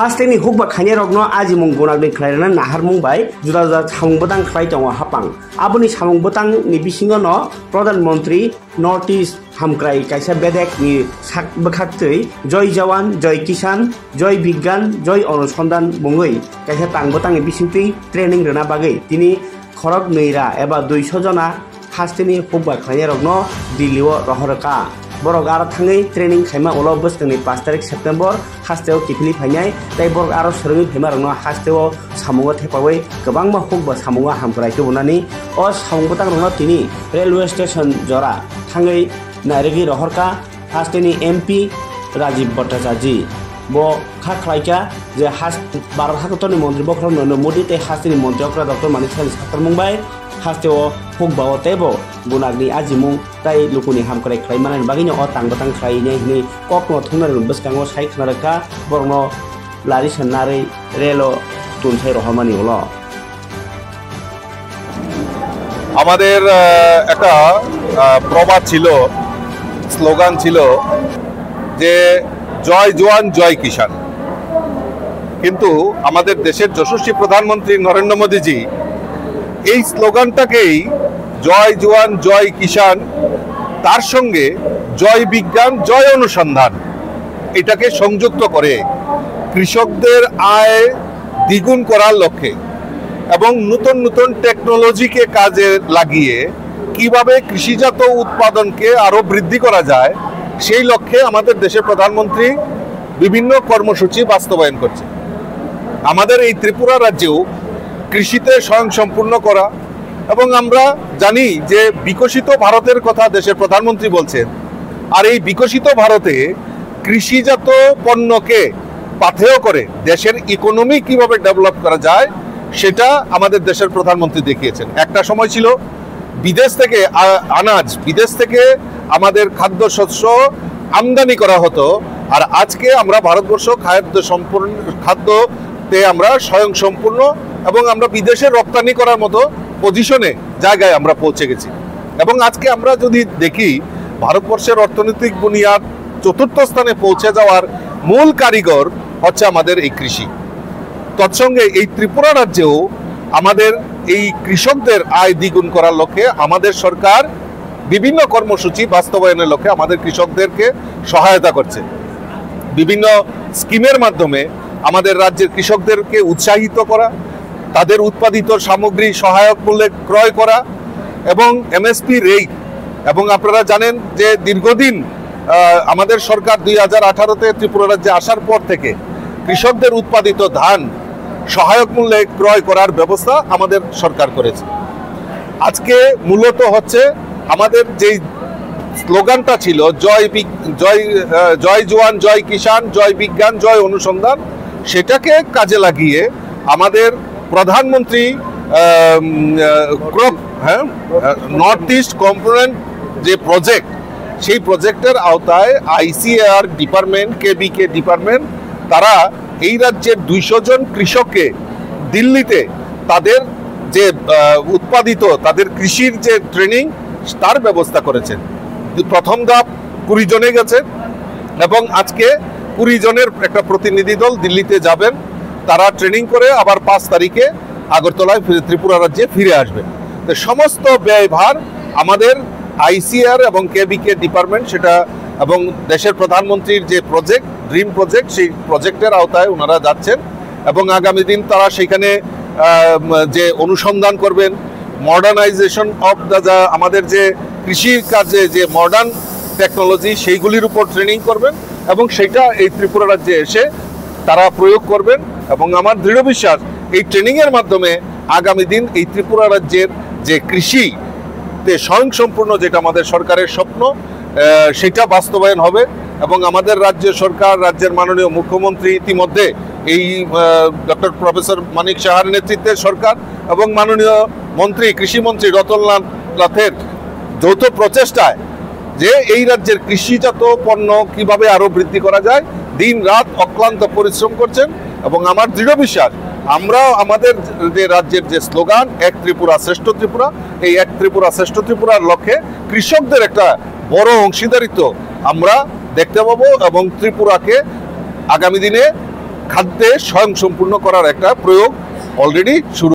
Hasteni hukba khanya rokno aji mung gonagni khlairana nahar mung bai juda juda samung botang khlai tongo hapang aboni samung botang ni bisingo no Pradhan Mantri North East hamkrai kaisa bedek ni sak bakhaktei Joy Jawan Joy Kisan Joy Bigyan Joy Onusondan mungoi kaisa tang botang ni bisingti training rena bagai tini khorok neira eba 200 jona Hasteni hukba khanya rokno Dillio rohorka borok aro thangai training khaima ulo bostoni 5 tarik September hasteo kifili phainai tai borok aro srungi phaima rokno hasteo samungo thepawai gobangma hukba samungo hamkrai kebunani o samung botang rokno tini railway station jora thangai nairegi rohorka hasteni MP Rajiv Bhattacharya bo kha khlaika je Bharat Hakatoni mantri bokrom no Modi te hasteni mantri okra Dr. Manik Sakar mungbai hasteo hukbao tebo gunagni ajimung tai lukuni hamkrai khlaimanan bagino o tangbatang khlaine hini kokno thungnar buskango sai khnaraka borno lari sannare relo tunsai rohamani holo আমাদের একটা প্রবাদ ছিল slogan ছিল যে জয় জওয়ান জয় কিষান কিন্তু আমাদের দেশের যশস্বী প্রধানমন্ত্রী নরেন্দ্র মোদীজি এই স্লোগানটাকেই জয় জওয়ান জয় কিষান তার সঙ্গে জয় বিজ্ঞান জয় অনুসন্ধান এটাকে সংযুক্ত করে কৃষকদের আয় দ্বিগুণ করার লক্ষ্যে এবং নতুন নতুন টেকনোলজিকে কাজে লাগিয়ে কিভাবে কৃষিজাত উৎপাদনকে আরো বৃদ্ধি করা যায় সেই লক্ষ্যে আমাদের দেশের প্রধানমন্ত্রী বিভিন্ন কর্মসূচি বাস্তবায়ন করছে আমাদের এই ত্রিপুরা রাজ্যেও কৃষিতে স্বয়ংসম্পূর্ণ করা এবং আমরা জানি যে বিকশিত ভারতের কথা দেশের প্রধানমন্ত্রী বলছেন আর এই বিকশিত ভারতে কৃষিজাত পণ্যকে পাথেয় করে দেশের ইকোনমি কিভাবে ডেভেলপ করা যায় সেটা আমাদের দেশের প্রধানমন্ত্রী দেখিয়েছেন একটা সময় ছিল বিদেশ থেকে আনাজ বিদেশ থেকে আমাদের খাদ্যশস্য আমদানি করা হতো আর আজকে আমরা ভারতবর্ষ খাদ্যতে আমরা স্বয়ংসম্পূর্ণ এবং আমরা বিদেশে রপ্তানি করার মতো পজিশনে জায়গায় আমরা পৌঁছে গেছি এবং আজকে আমরা যদি দেখি ভারতবর্ষের অর্থনৈতিক বুনিয়াদ চতুর্থ স্থানে পৌঁছে যাওয়ার মূল কারিগর হচ্ছে আমাদের এই কৃষি তৎসঙ্গে এই ত্রিপুরা রাজ্যেও আমাদের এই কৃষকদের আয় দ্বিগুণ করার লক্ষ্যে আমাদের সরকার বিভিন্ন কর্মসূচি বাস্তবায়নের লক্ষ্যে আমাদের কৃষকদেরকে সহায়তা করছে বিভিন্ন স্কিমের মাধ্যমে আমাদের রাজ্যের কৃষকদেরকে উৎসাহিত করা তাদের উৎপাদিত সামগ্রী সহায়ক মূল্যে ক্রয় করা এবং এমএসপি রেট এবং আপনারা জানেন যে দীর্ঘদিন আমাদের সরকার 2018-তে ত্রিপুরা রাজ্যে আসার পর থেকে কৃষকদের উৎপাদিত ধান সহায়ক মূল্যে ক্রয় করার ব্যবস্থা আমাদের সরকার করেছে আজকে মূলত হচ্ছে আমাদের যেই স্লোগানটা ছিল জয় জয় জওয়ান জয় কিষান জয় বিজ্ঞান জয় অনুসন্ধান সেটাকে কাজে লাগিয়ে আমাদের প্রধানমন্ত্রী নর্থ ইস্ট কম্পোনেন্ট যে প্রজেক্ট সেই প্রজেক্টের আওতায় আইসিএআর ডিপার্টমেন্ট কেবিকে ডিপার্টমেন্ট তারা এই রাজ্যের 200 জন কৃষককে দিল্লিতে তাদের যে উৎপাদিত তাদের কৃষির যে ট্রেনিং তার ব্যবস্থা করেছেন প্রথম ধাপ 20 জনে গেছে এবং আজকে 20 জনের একটা প্রতিনিধি দল দিল্লিতে যাবেন তারা ট্রেনিং করে আবার 5 তারিখে আগরতলায় ত্রিপুরা রাজ্যে ফিরে আসবেন তো সমস্ত ব্যয়ভার আমাদের আইসিআর এবং কেবিকে ডিপার্টমেন্ট সেটা এবং দেশের প্রধানমন্ত্রীর যে প্রজেক্ট ড্রিম প্রজেক্ট সেই প্রজেক্টের আওতায় ওনারা যাচ্ছেন এবং আগামী দিন তারা সেখানে যে অনুসন্ধান করবেন মডার্নাইজেশন অফ দ্য আমাদের যে কৃষির কাজে যে মডার্ন টেকনোলজি সেইগুলির উপর ট্রেনিং করবেন এবং সেটা এই ত্রিপুরা রাজ্যে এসে তারা প্রয়োগ করবেন এবং আমার দৃঢ় বিশ্বাস এই ট্রেনিংয়ের মাধ্যমে আগামী দিন এই ত্রিপুরা রাজ্যের যে কৃষিতে স্বয়ংসম্পূর্ণ যেটা আমাদের সরকারের স্বপ্ন সেটা বাস্তবায়ন হবে এবং আমাদের রাজ্য সরকার রাজ্যের মাননীয় মুখ্যমন্ত্রী ইতিমধ্যে এই ডক্টর প্রফেসর মানিক সাহার নেতৃত্বের সরকার এবং মাননীয় মন্ত্রী কৃষিমন্ত্রী রতনলাল নাথের যৌথ প্রচেষ্টায় যে এই রাজ্যের কৃষিজাত পণ্য কিভাবে আরো বৃদ্ধি করা যায় দিন রাত অক্লান্ত পরিশ্রম করছেন এবং আমার দৃঢ় বিশ্বাস আমরা আমাদের যে রাজ্যের যে স্লোগান এক ত্রিপুরা শ্রেষ্ঠ ত্রিপুরা এই এক ত্রিপুরা শ্রেষ্ঠ ত্রিপুরার লক্ষ্যে কৃষকদের একটা বড় অংশীদারিত্ব আমরা দেখতে পাবো এবং ত্রিপুরাকে আগামী দিনে খাদ্যে স্বয়ংসম্পূর্ণ করার একটা প্রয়োগ অলরেডি শুরু